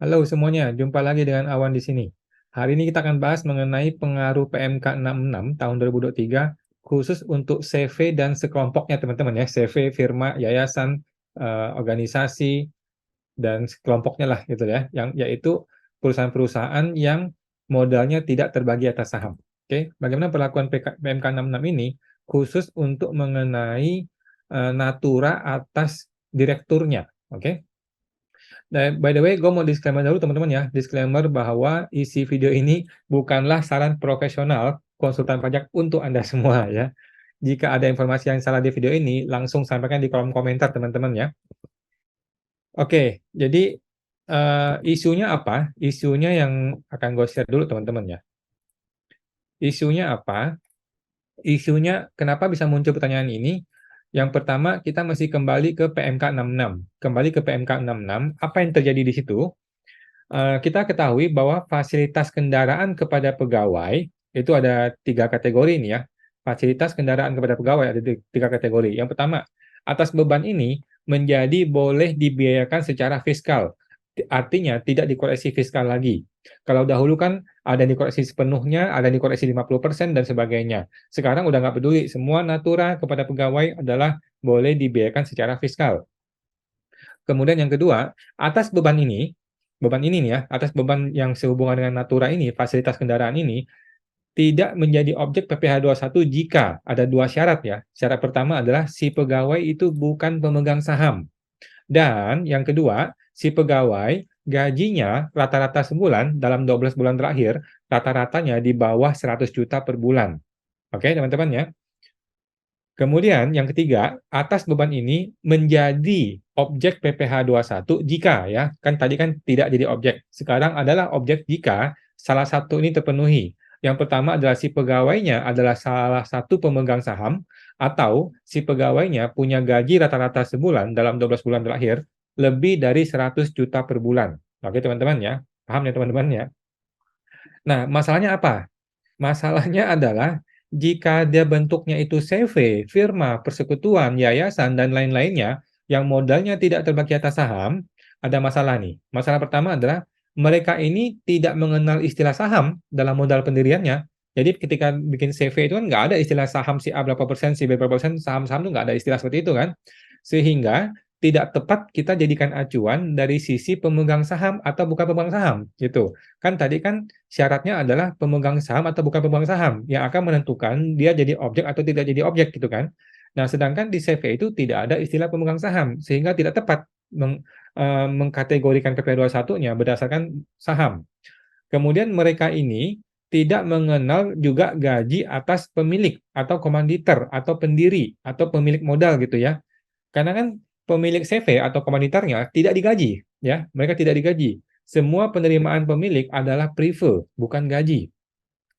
Halo semuanya, jumpa lagi dengan Awan di sini. Hari ini kita akan bahas mengenai pengaruh PMK 66 tahun 2023 khusus untuk CV dan sekelompoknya teman-teman ya, CV, firma, yayasan, organisasi, dan sekelompoknya lah gitu ya, yang yaitu perusahaan-perusahaan yang modalnya tidak terbagi atas saham. Oke, bagaimana perlakuan PMK 66 ini khusus untuk mengenai natura atas direkturnya, oke? Nah, by the way, gue mau disclaimer dulu teman-teman ya. Disclaimer bahwa isi video ini bukanlah saran profesional konsultan pajak untuk Anda semua ya. Jika ada informasi yang salah di video ini, langsung sampaikan di kolom komentar teman-teman ya. Oke, jadi isunya apa? Isunya yang akan gue share dulu teman-teman ya. Isunya apa? Isunya kenapa bisa muncul pertanyaan ini? Yang pertama, kita mesti kembali ke PMK 66. Kembali ke PMK 66, apa yang terjadi di situ? Kita ketahui bahwa fasilitas kendaraan kepada pegawai itu ada 3 kategori nih ya. Fasilitas kendaraan kepada pegawai ada 3 kategori. Yang pertama, atas beban ini menjadi boleh dibiayakan secara fiskal. Artinya tidak dikoreksi fiskal lagi. Kalau dahulu kan ada yang dikoreksi sepenuhnya, ada yang dikoreksi 50% dan sebagainya. Sekarang udah nggak peduli, semua natura kepada pegawai adalah boleh dibiayakan secara fiskal. Kemudian yang kedua, atas beban ini nih ya, atas beban yang sehubungan dengan natura ini, fasilitas kendaraan ini, tidak menjadi objek PPh 21 jika ada 2 syarat ya. Syarat pertama adalah si pegawai itu bukan pemegang saham. Dan yang kedua, si pegawai gajinya rata-rata sebulan dalam 12 bulan terakhir, rata-ratanya di bawah 100 juta per bulan. Oke, teman-teman ya. Kemudian yang ketiga, atas beban ini menjadi objek PPh 21 jika ya, kan tadi kan tidak jadi objek. Sekarang adalah objek jika salah satu ini terpenuhi. Yang pertama adalah si pegawainya adalah salah satu pemegang saham atau si pegawainya punya gaji rata-rata sebulan dalam 12 bulan terakhir lebih dari 100 juta per bulan. Oke, teman-teman ya. Paham ya teman-teman ya? Nah, masalahnya apa? Masalahnya adalah jika dia bentuknya itu CV, firma, persekutuan, yayasan, dan lain-lainnya yang modalnya tidak terbagi atas saham, ada masalah nih. Masalah pertama adalah mereka ini tidak mengenal istilah saham dalam modal pendiriannya. Jadi ketika bikin CV itu kan nggak ada istilah saham si A berapa persen, si B berapa persen, saham-saham itu nggak ada istilah seperti itu kan. Sehingga tidak tepat kita jadikan acuan dari sisi pemegang saham atau bukan pemegang saham gitu. Kan tadi kan syaratnya adalah pemegang saham atau bukan pemegang saham yang akan menentukan dia jadi objek atau tidak jadi objek gitu kan. Nah, sedangkan di CV itu tidak ada istilah pemegang saham sehingga tidak tepat mengkategorikan PP21-nya berdasarkan saham. Kemudian mereka ini tidak mengenal juga gaji atas pemilik atau komanditer atau pendiri atau pemilik modal gitu ya. Karena kan pemilik CV atau komanditernya tidak digaji, ya, mereka tidak digaji. Semua penerimaan pemilik adalah prive, bukan gaji.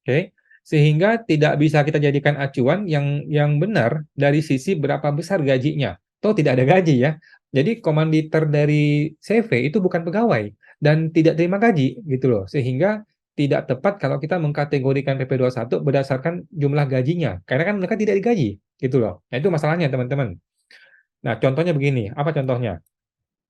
Oke. Sehingga tidak bisa kita jadikan acuan yang benar dari sisi berapa besar gajinya. Toh tidak ada gaji ya. Jadi komanditer dari CV itu bukan pegawai dan tidak terima gaji gitu loh. Sehingga tidak tepat kalau kita mengkategorikan PP21 berdasarkan jumlah gajinya. Karena kan mereka tidak digaji gitu loh. Nah, itu masalahnya teman-teman. Nah, contohnya begini, apa contohnya?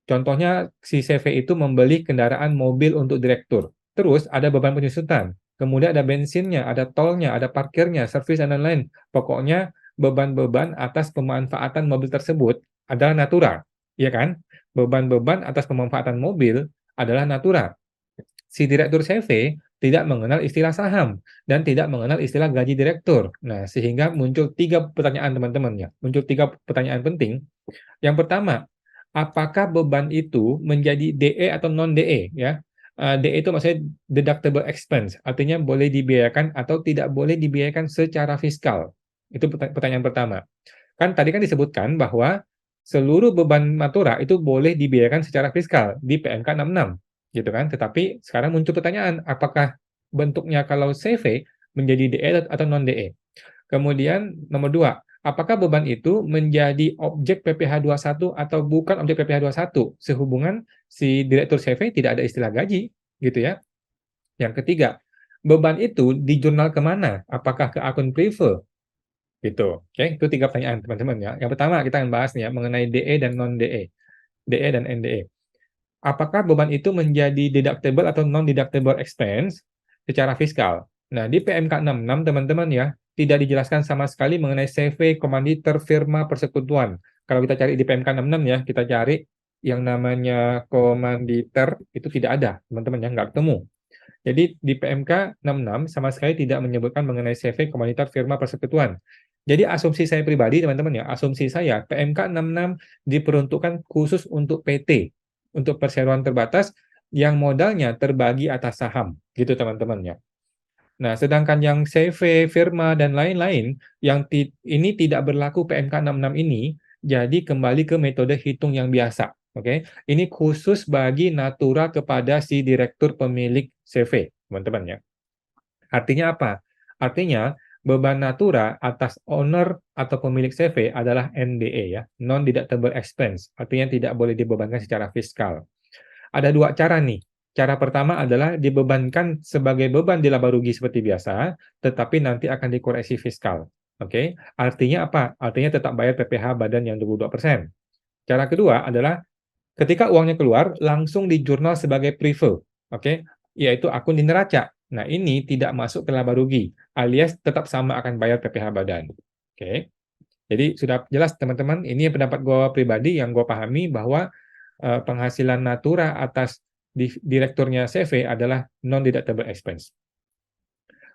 Contohnya si CV itu membeli kendaraan mobil untuk direktur. Terus ada beban penyusutan. Kemudian ada bensinnya, ada tolnya, ada parkirnya, servis dan lain-lain. Pokoknya beban-beban atas pemanfaatan mobil tersebut adalah natura, ya kan? Beban-beban atas pemanfaatan mobil adalah natura. Si direktur CV tidak mengenal istilah saham dan tidak mengenal istilah gaji direktur. Nah, sehingga muncul 3 pertanyaan teman-teman ya. Muncul 3 pertanyaan penting. Yang pertama, apakah beban itu menjadi DE atau non-DE ya? DE itu maksudnya deductible expense, artinya boleh dibiayakan atau tidak boleh dibiayakan secara fiskal. Itu pertanyaan pertama. Kan tadi kan disebutkan bahwa seluruh beban natura itu boleh dibiayakan secara fiskal di PMK 66 gitu kan. Tetapi sekarang muncul pertanyaan, apakah bentuknya kalau CV menjadi DE atau non-DE? Kemudian nomor 2, apakah beban itu menjadi objek PPh 21 atau bukan objek PPh 21 sehubungan si direktur CV tidak ada istilah gaji gitu ya. Yang ketiga, beban itu dijurnal kemana? Apakah ke akun prive? Gitu. Oke, itu 3 pertanyaan teman-teman ya. Yang pertama kita akan bahas nih ya mengenai DE dan non-DE, DE dan NDE. apakah beban itu menjadi deductible atau non-deductible expense secara fiskal. Nah, di PMK 66 teman-teman ya, tidak dijelaskan sama sekali mengenai CV, komanditer, firma, persekutuan. Kalau kita cari di PMK 66 ya, kita cari yang namanya komanditer itu tidak ada, teman-teman ya, nggak ketemu. Jadi di PMK 66 sama sekali tidak menyebutkan mengenai CV, komanditer, firma, persekutuan. Jadi asumsi saya pribadi teman-teman ya, asumsi saya PMK 66 diperuntukkan khusus untuk PT, untuk perseroan terbatas yang modalnya terbagi atas saham, gitu teman-teman ya. Nah, sedangkan yang CV, firma, dan lain-lain yang ini tidak berlaku PMK 66 ini, jadi kembali ke metode hitung yang biasa. Oke, ini khusus bagi natura kepada si direktur pemilik CV, teman-teman ya. Artinya apa? Artinya beban natura atas owner atau pemilik CV adalah NDE ya, non-deductible expense. Artinya tidak boleh dibebankan secara fiskal. Ada dua cara nih. Cara pertama adalah dibebankan sebagai beban di laba rugi seperti biasa, tetapi nanti akan dikoreksi fiskal. Oke, artinya apa? Artinya tetap bayar PPh badan yang 22%. Cara kedua adalah ketika uangnya keluar, langsung di jurnal sebagai prefer, oke, yaitu akun di neraca. Nah, ini tidak masuk ke laba rugi, alias tetap sama akan bayar PPh badan. Oke, jadi sudah jelas teman-teman, ini pendapat gue pribadi yang gue pahami bahwa penghasilan natura atas direkturnya CV adalah non-deductible expense.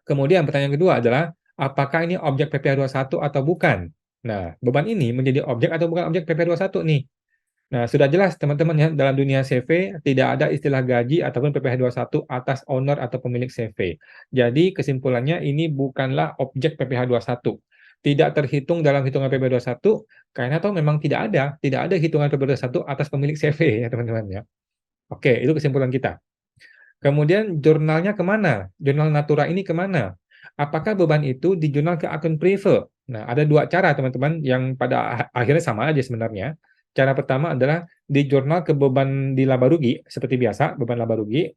Kemudian pertanyaan kedua adalah, apakah ini objek PPh 21 atau bukan? Nah, beban ini menjadi objek atau bukan objek PPh 21 nih? Nah, sudah jelas teman-teman ya, dalam dunia CV tidak ada istilah gaji ataupun PPh 21 atas owner atau pemilik CV. Jadi kesimpulannya ini bukanlah objek PPh 21. Tidak terhitung dalam hitungan PPh 21 karena toh memang tidak ada hitungan PPh 21 atas pemilik CV ya teman-teman ya. Oke, itu kesimpulan kita. Kemudian jurnalnya kemana? Jurnal Natura ini kemana? Apakah beban itu dijurnal ke akun Prive? Nah, ada dua cara teman-teman yang pada akhirnya sama aja sebenarnya. Cara pertama adalah dijurnal ke beban di laba rugi, seperti biasa, beban laba rugi,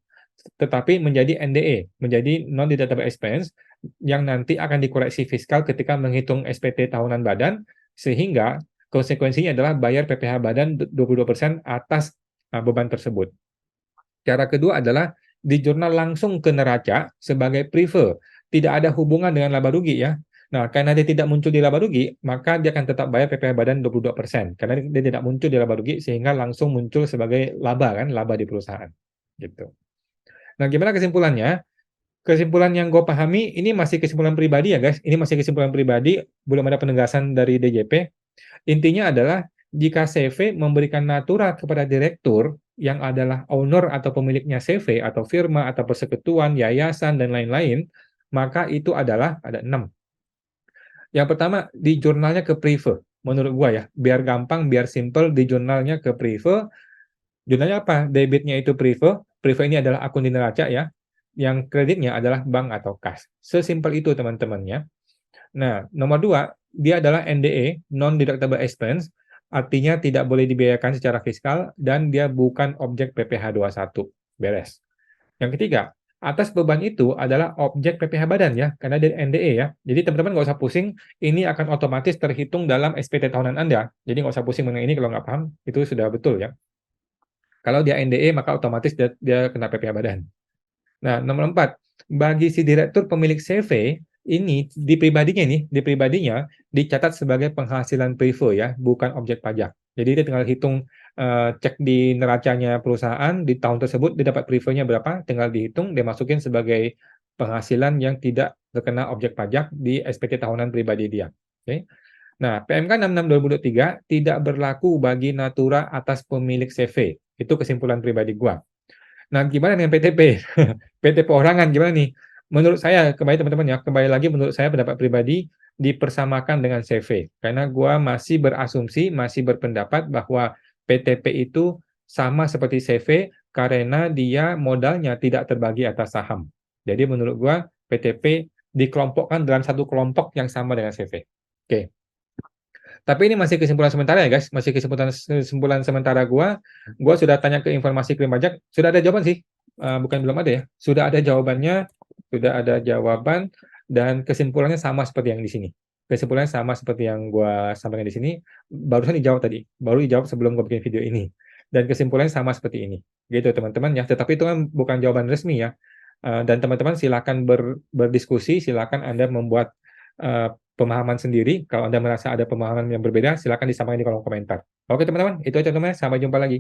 tetapi menjadi NDE, menjadi non-deductible expense, yang nanti akan dikoreksi fiskal ketika menghitung SPT tahunan badan, sehingga konsekuensinya adalah bayar PPh badan 22% atas beban tersebut. Cara kedua adalah di jurnal langsung ke neraca sebagai prive, tidak ada hubungan dengan laba rugi ya. Nah, karena dia tidak muncul di laba rugi, maka dia akan tetap bayar PPh badan 22%. Karena dia tidak muncul di laba rugi, sehingga langsung muncul sebagai laba kan, laba di perusahaan. Gitu. Nah, gimana kesimpulannya? Kesimpulan yang gue pahami, ini masih kesimpulan pribadi ya guys, ini masih kesimpulan pribadi, belum ada penegasan dari DJP. Intinya adalah jika CV memberikan natura kepada direktur yang adalah owner atau pemiliknya CV atau firma atau persekutuan, yayasan dan lain-lain, maka itu adalah ada 6. Yang pertama di jurnalnya ke Prive. Menurut gua ya, biar gampang, biar simple di jurnalnya ke Prive. Jurnalnya apa? Debitnya itu Prive. Prive ini adalah akun di neraca ya. Yang kreditnya adalah bank atau kas. Sesimpel itu teman-teman ya. Nah, nomor 2, dia adalah NDE, non-deductible expense, artinya tidak boleh dibiayakan secara fiskal, dan dia bukan objek PPh 21. Beres. Yang ketiga, atas beban itu adalah objek PPh badan ya, karena dia NDE ya. Jadi teman-teman nggak usah pusing, ini akan otomatis terhitung dalam SPT tahunan Anda. Jadi nggak usah pusing mengenai ini kalau nggak paham, itu sudah betul ya. Kalau dia NDE, maka otomatis dia kena PPh badan. Nah, nomor 4, bagi si direktur pemilik CV, ini di pribadinya dicatat sebagai penghasilan prive ya, bukan objek pajak. Jadi dia tinggal hitung, cek di neracanya perusahaan, di tahun tersebut dia dapat privenya berapa, tinggal dihitung, dia masukin sebagai penghasilan yang tidak terkena objek pajak di SPT tahunan pribadi dia. Oke. Nah, PMK 66 2023 tidak berlaku bagi natura atas pemilik CV. Itu kesimpulan pribadi gua. Nah, gimana dengan PTP? PT perorangan gimana nih? Menurut saya, kembali teman-teman ya, kembali lagi menurut saya pendapat pribadi dipersamakan dengan CV. Karena gua masih berasumsi, masih berpendapat bahwa PTP itu sama seperti CV karena dia modalnya tidak terbagi atas saham. Jadi menurut gua PTP dikelompokkan dalam satu kelompok yang sama dengan CV. Oke. Tapi ini masih kesimpulan sementara ya guys, masih kesimpulan sementara gua. Gua sudah tanya ke informasi klaim pajak, sudah ada jawaban sih. Bukan belum ada ya, sudah ada jawabannya, sudah ada jawaban dan kesimpulannya sama seperti yang di sini. Kesimpulannya sama seperti yang gua sampaikan di sini, barusan dijawab tadi, baru dijawab sebelum gua bikin video ini. Dan kesimpulannya sama seperti ini. gitu teman-teman ya. Tetapi itu kan bukan jawaban resmi ya. Dan teman-teman silakan berdiskusi, silakan Anda membuat pemahaman sendiri. Kalau Anda merasa ada pemahaman yang berbeda, silakan disampaikan di kolom komentar. Oke teman-teman, itu aja teman-teman. Sampai jumpa lagi.